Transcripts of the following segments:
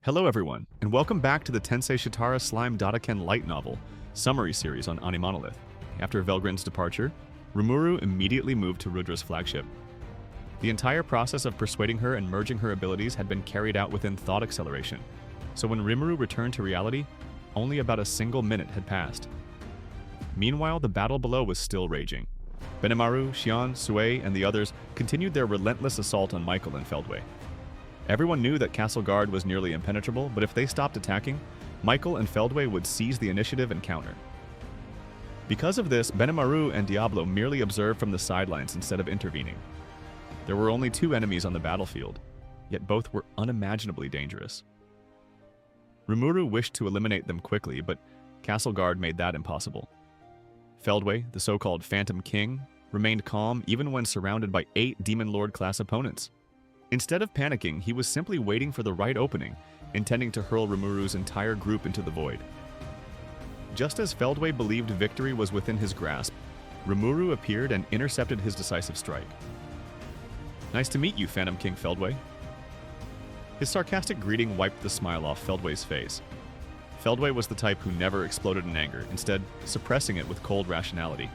Hello everyone, and welcome back to the Tensei Shitara Slime Dataken light novel summary series on AniMonolith. After Velgrind's departure, Rimuru immediately moved to Rudra's flagship. The entire process of persuading her and merging her abilities had been carried out within thought acceleration, so when Rimuru returned to reality, only about a single minute had passed. Meanwhile, the battle below was still raging. Benimaru, Xian, Sui, and the others continued their relentless assault on Michael and Feldway. Everyone knew that Castle Guard was nearly impenetrable, but if they stopped attacking, Michael and Feldway would seize the initiative and counter. Because of this, Benimaru and Diablo merely observed from the sidelines instead of intervening. There were only two enemies on the battlefield, yet both were unimaginably dangerous. Rimuru wished to eliminate them quickly, but Castle Guard made that impossible. Feldway, the so-called Phantom King, remained calm even when surrounded by 8 Demon Lord-class opponents. Instead of panicking, he was simply waiting for the right opening, intending to hurl Rimuru's entire group into the void. Just as Feldway believed victory was within his grasp, Rimuru appeared and intercepted his decisive strike. "Nice to meet you, Phantom King Feldway." His sarcastic greeting wiped the smile off Feldway's face. Feldway was the type who never exploded in anger, instead suppressing it with cold rationality,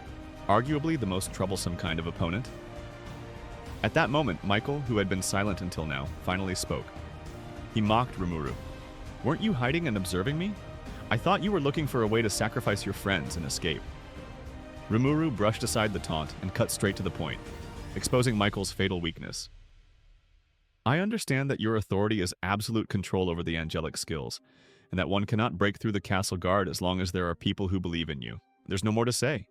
arguably the most troublesome kind of opponent. At that moment, Michael, who had been silent until now, finally spoke. He mocked Rimuru. "Weren't you hiding and observing me? I thought you were looking for a way to sacrifice your friends and escape." Rimuru brushed aside the taunt and cut straight to the point, exposing Michael's fatal weakness. "I understand that your authority is absolute control over the angelic skills, and that one cannot break through the castle guard as long as there are people who believe in you. There's no more to say.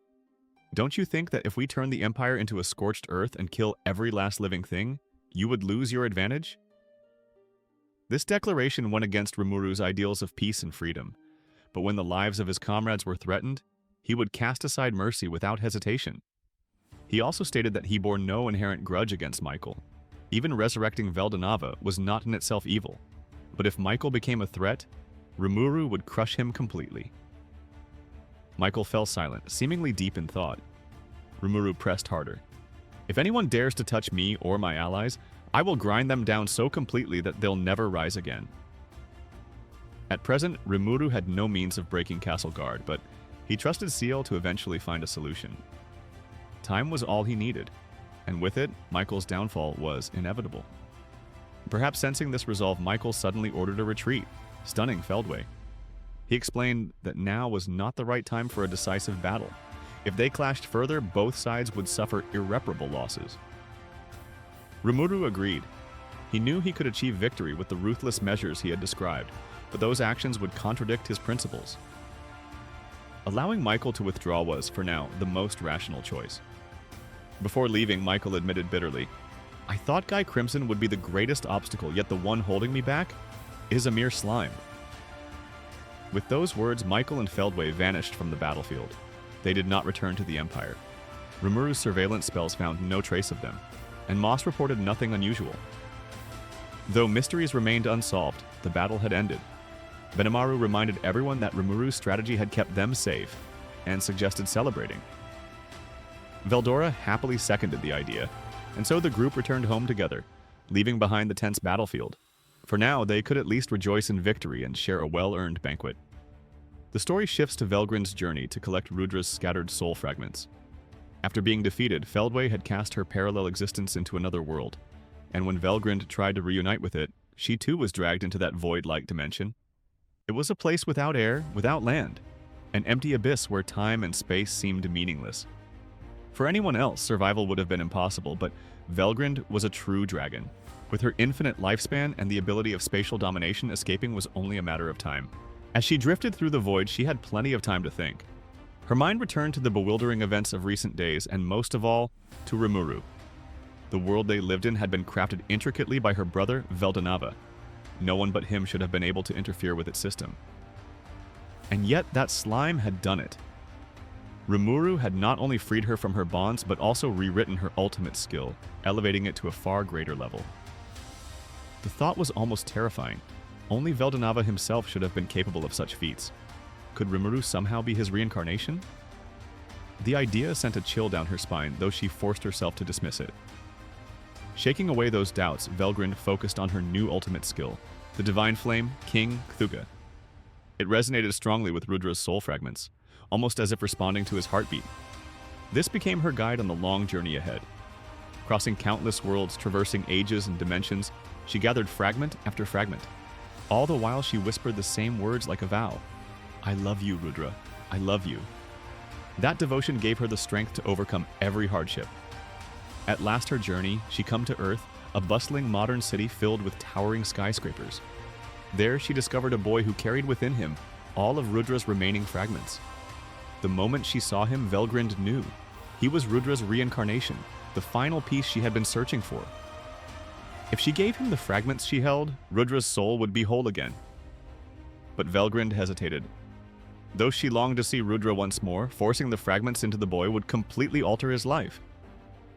Don't you think that if we turn the Empire into a scorched earth and kill every last living thing, you would lose your advantage?" This declaration went against Rimuru's ideals of peace and freedom, but when the lives of his comrades were threatened, he would cast aside mercy without hesitation. He also stated that he bore no inherent grudge against Michael. Even resurrecting Veldanava was not in itself evil, but if Michael became a threat, Rimuru would crush him completely. Michael fell silent, seemingly deep in thought. Rimuru pressed harder. "If anyone dares to touch me or my allies, I will grind them down so completely that they'll never rise again." At present, Rimuru had no means of breaking Castle Guard, but he trusted Ciel to eventually find a solution. Time was all he needed, and with it, Michael's downfall was inevitable. Perhaps sensing this resolve, Michael suddenly ordered a retreat, stunning Feldway. He explained that now was not the right time for a decisive battle. If they clashed further, both sides would suffer irreparable losses. Rimuru agreed. He knew he could achieve victory with the ruthless measures he had described, but those actions would contradict his principles. Allowing Michael to withdraw was, for now, the most rational choice. Before leaving, Michael admitted bitterly, "I thought Guy Crimson would be the greatest obstacle, yet the one holding me back is a mere slime." With those words, Michael and Feldway vanished from the battlefield. They did not return to the Empire. Rimuru's surveillance spells found no trace of them, and Moss reported nothing unusual. Though mysteries remained unsolved, the battle had ended. Benimaru reminded everyone that Rimuru's strategy had kept them safe, and suggested celebrating. Veldora happily seconded the idea, and so the group returned home together, leaving behind the tense battlefield. For now, they could at least rejoice in victory and share a well-earned banquet. The story shifts to Velgrind's journey to collect Rudra's scattered soul fragments. After being defeated, Feldway had cast her parallel existence into another world, and when Velgrind tried to reunite with it, she too was dragged into that void-like dimension. It was a place without air, without land, an empty abyss where time and space seemed meaningless. For anyone else, survival would have been impossible, but Velgrind was a true dragon. With her infinite lifespan and the ability of spatial domination, escaping was only a matter of time. As she drifted through the void, she had plenty of time to think. Her mind returned to the bewildering events of recent days, and most of all, to Rimuru. The world they lived in had been crafted intricately by her brother, Veldanava. No one but him should have been able to interfere with its system. And yet, that slime had done it. Rimuru had not only freed her from her bonds, but also rewritten her ultimate skill, elevating it to a far greater level. The thought was almost terrifying. Only Veldanava himself should have been capable of such feats. Could Rimuru somehow be his reincarnation? The idea sent a chill down her spine, though she forced herself to dismiss it. Shaking away those doubts, Velgrind focused on her new ultimate skill, the divine flame, King Cthulhu. It resonated strongly with Rudra's soul fragments, almost as if responding to his heartbeat. This became her guide on the long journey ahead. Crossing countless worlds, traversing ages and dimensions, she gathered fragment after fragment. All the while she whispered the same words like a vow. I love you, Rudra. I love you. That devotion gave her the strength to overcome every hardship. At last her journey, she come to Earth, a bustling modern city filled with towering skyscrapers. There she discovered a boy who carried within him all of Rudra's remaining fragments. The moment she saw him, Velgrind knew. He was Rudra's reincarnation, the final piece she had been searching for. If she gave him the fragments she held, Rudra's soul would be whole again. But Velgrind hesitated. Though she longed to see Rudra once more, forcing the fragments into the boy would completely alter his life.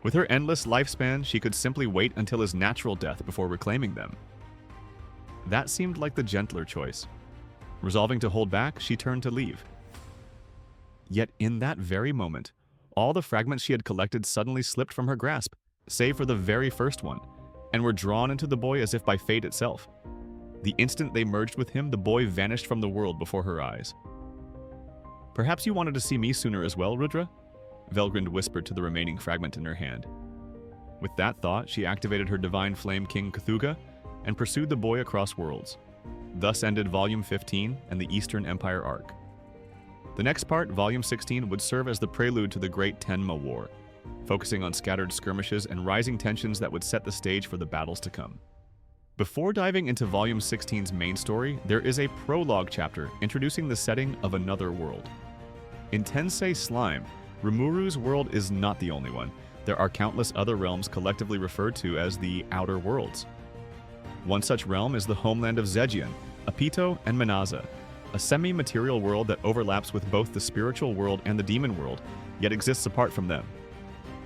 With her endless lifespan, she could simply wait until his natural death before reclaiming them. That seemed like the gentler choice. Resolving to hold back, she turned to leave. Yet in that very moment, all the fragments she had collected suddenly slipped from her grasp, save for the very first one, and were drawn into the boy as if by fate itself. The instant they merged with him, the boy vanished from the world before her eyes. Perhaps you wanted to see me sooner as well, Rudra? Velgrind whispered to the remaining fragment in her hand. With that thought, she activated her divine flame King Cthulhu and pursued the boy across worlds. Thus ended Volume 15 and the Eastern Empire arc. The next part, Volume 16, would serve as the prelude to the Great Tenma War, focusing on scattered skirmishes and rising tensions that would set the stage for the battles to come. Before diving into Volume 16's main story, there is a prologue chapter introducing the setting of another world. In Tensei Slime, Rimuru's world is not the only one. There are countless other realms collectively referred to as the Outer Worlds. One such realm is the homeland of Zejian, Apito, and Minaza, a semi-material world that overlaps with both the spiritual world and the demon world, yet exists apart from them.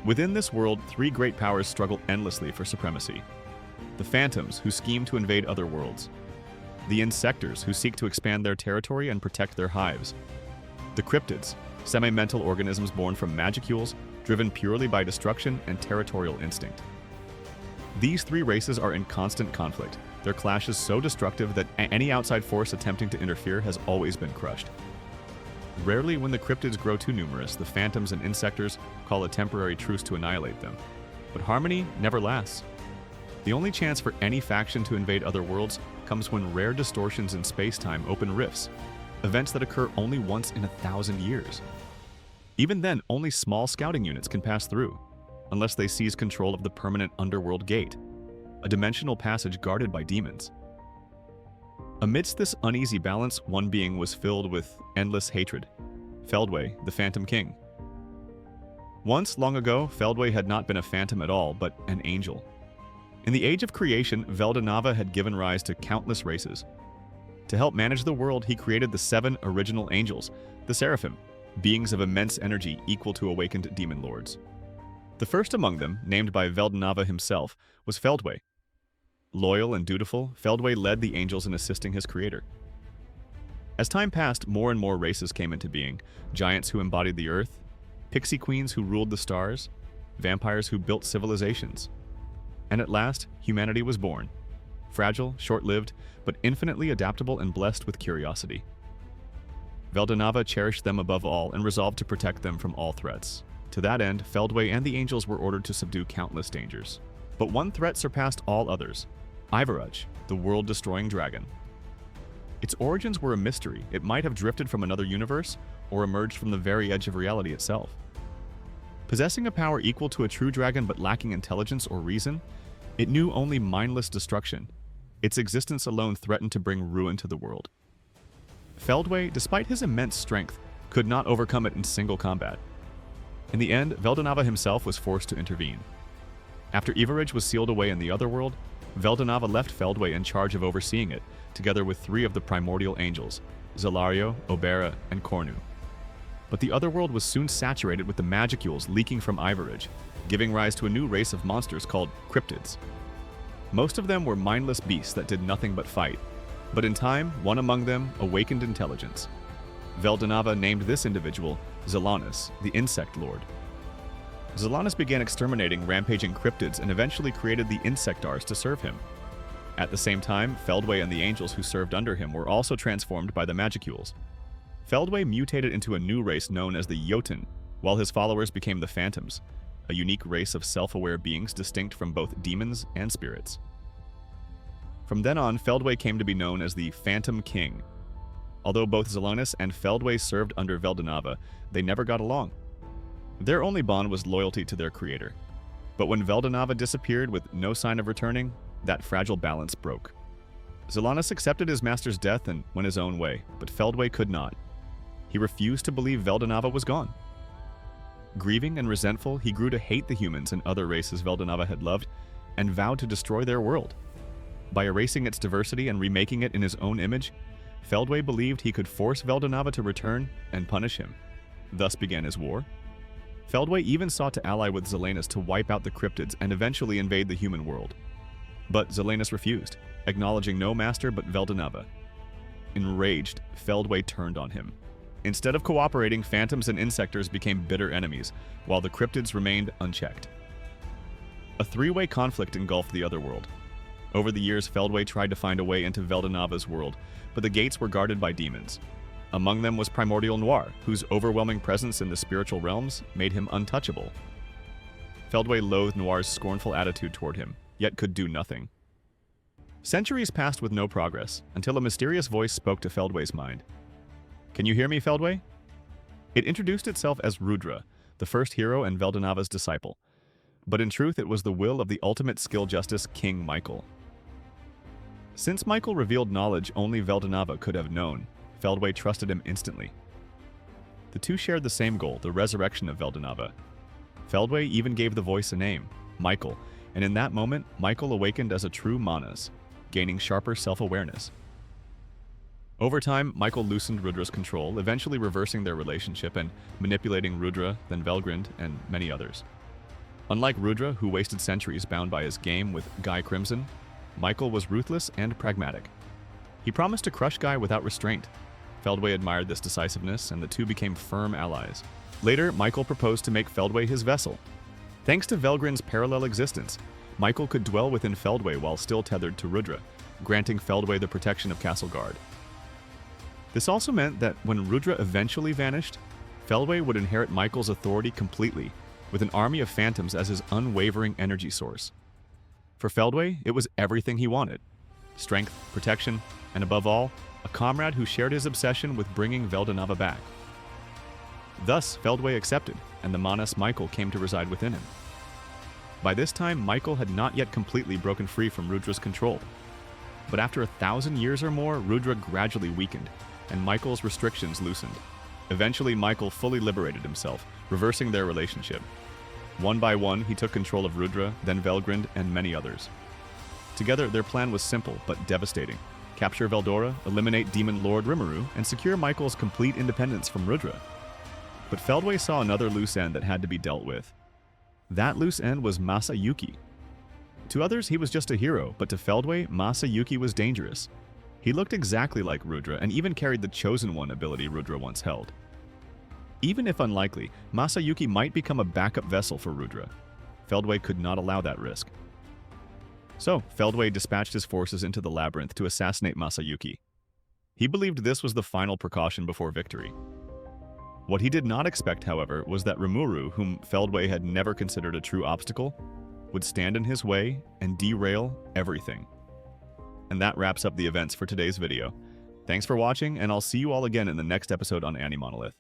Within this world, three great powers struggle endlessly for supremacy. The Phantoms, who scheme to invade other worlds. The Insectors, who seek to expand their territory and protect their hives. The Cryptids, semi-mental organisms born from magicules, driven purely by destruction and territorial instinct. These three races are in constant conflict. Their clash is so destructive that any outside force attempting to interfere has always been crushed. Rarely, when the cryptids grow too numerous, the Phantoms and Insectors call a temporary truce to annihilate them. But harmony never lasts. The only chance for any faction to invade other worlds comes when rare distortions in space-time open rifts, events that occur only once in 1,000 years. Even then, only small scouting units can pass through, unless they seize control of the permanent underworld gate, a dimensional passage guarded by demons. Amidst this uneasy balance, one being was filled with endless hatred, Feldway, the Phantom King. Once, long ago, Feldway had not been a phantom at all, but an angel. In the age of creation, Veldanava had given rise to countless races. To help manage the world, he created the 7 original angels, the Seraphim, beings of immense energy equal to awakened demon lords. The first among them, named by Veldanava himself, was Feldway. Loyal and dutiful, Feldway led the angels in assisting his creator. As time passed, more and more races came into being, giants who embodied the earth, pixie queens who ruled the stars, vampires who built civilizations. And at last, humanity was born. Fragile, short-lived, but infinitely adaptable and blessed with curiosity. Veldanava cherished them above all and resolved to protect them from all threats. To that end, Feldway and the angels were ordered to subdue countless dangers. But one threat surpassed all others: Ivaraj, the world-destroying dragon. Its origins were a mystery. It might have drifted from another universe or emerged from the very edge of reality itself. Possessing a power equal to a true dragon but lacking intelligence or reason, it knew only mindless destruction. Its existence alone threatened to bring ruin to the world. Feldway, despite his immense strength, could not overcome it in single combat. In the end, Veldanava himself was forced to intervene. After Ivaraj was sealed away in the otherworld, Veldanava left Feldway in charge of overseeing it, together with 3 of the primordial angels, Zelario, Obera, and Cornu. But the otherworld was soon saturated with the magicules leaking from Ivaraj, giving rise to a new race of monsters called cryptids. Most of them were mindless beasts that did nothing but fight, but in time, one among them awakened intelligence. Veldanava named this individual Zelanus, the Insect Lord. Zelanus began exterminating rampaging cryptids and eventually created the Insectars to serve him. At the same time, Feldway and the angels who served under him were also transformed by the Magicules. Feldway mutated into a new race known as the Jotun, while his followers became the Phantoms, a unique race of self-aware beings distinct from both demons and spirits. From then on, Feldway came to be known as the Phantom King. Although both Zelenis and Feldway served under Veldanava, they never got along. Their only bond was loyalty to their creator. But when Veldanava disappeared with no sign of returning, that fragile balance broke. Zelenis accepted his master's death and went his own way, but Feldway could not. He refused to believe Veldanava was gone. Grieving and resentful, he grew to hate the humans and other races Veldanava had loved, and vowed to destroy their world. By erasing its diversity and remaking it in his own image, Feldway believed he could force Veldanava to return and punish him. Thus began his war. Feldway even sought to ally with Zelenis to wipe out the cryptids and eventually invade the human world. But Zelenis refused, acknowledging no master but Veldanava. Enraged, Feldway turned on him. Instead of cooperating, phantoms and insectors became bitter enemies, while the cryptids remained unchecked. A three-way conflict engulfed the otherworld. Over the years, Feldway tried to find a way into Veldanava's world, but the gates were guarded by demons. Among them was Primordial Noir, whose overwhelming presence in the spiritual realms made him untouchable. Feldway loathed Noir's scornful attitude toward him, yet could do nothing. Centuries passed with no progress, until a mysterious voice spoke to Feldway's mind. "Can you hear me, Feldway?" It introduced itself as Rudra, the first hero and Veldanava's disciple. But in truth, it was the will of the ultimate skill justice, King Michael. Since Michael revealed knowledge only Veldanava could have known, Feldway trusted him instantly. The two shared the same goal, the resurrection of Veldanava. Feldway even gave the voice a name, Michael, and in that moment, Michael awakened as a true Manas, gaining sharper self-awareness. Over time, Michael loosened Rudra's control, eventually reversing their relationship and manipulating Rudra, then Velgrind, and many others. Unlike Rudra, who wasted centuries bound by his game with Guy Crimson, Michael was ruthless and pragmatic. He promised to crush Guy without restraint. Feldway admired this decisiveness, and the two became firm allies. Later, Michael proposed to make Feldway his vessel. Thanks to Velgrind's parallel existence, Michael could dwell within Feldway while still tethered to Rudra, granting Feldway the protection of Castle Guard. This also meant that when Rudra eventually vanished, Feldway would inherit Michael's authority completely, with an army of phantoms as his unwavering energy source. For Feldway, it was everything he wanted: strength, protection, and above all, a comrade who shared his obsession with bringing Veldanava back. Thus, Feldway accepted, and the Manas Michael came to reside within him. By this time, Michael had not yet completely broken free from Rudra's control. But after 1,000 years or more, Rudra gradually weakened, and Michael's restrictions loosened. Eventually, Michael fully liberated himself, reversing their relationship. One by one, he took control of Rudra, then Velgrind, and many others. Together, their plan was simple but devastating: capture Veldora, eliminate Demon Lord Rimuru, and secure Michael's complete independence from Rudra. But Feldway saw another loose end that had to be dealt with. That loose end was Masayuki. To others, he was just a hero, but to Feldway, Masayuki was dangerous. He looked exactly like Rudra and even carried the Chosen One ability Rudra once held. Even if unlikely, Masayuki might become a backup vessel for Rudra. Feldway could not allow that risk. So, Feldway dispatched his forces into the labyrinth to assassinate Masayuki. He believed this was the final precaution before victory. What he did not expect, however, was that Rimuru, whom Feldway had never considered a true obstacle, would stand in his way and derail everything. And that wraps up the events for today's video. Thanks for watching, and I'll see you all again in the next episode on AniMonolith.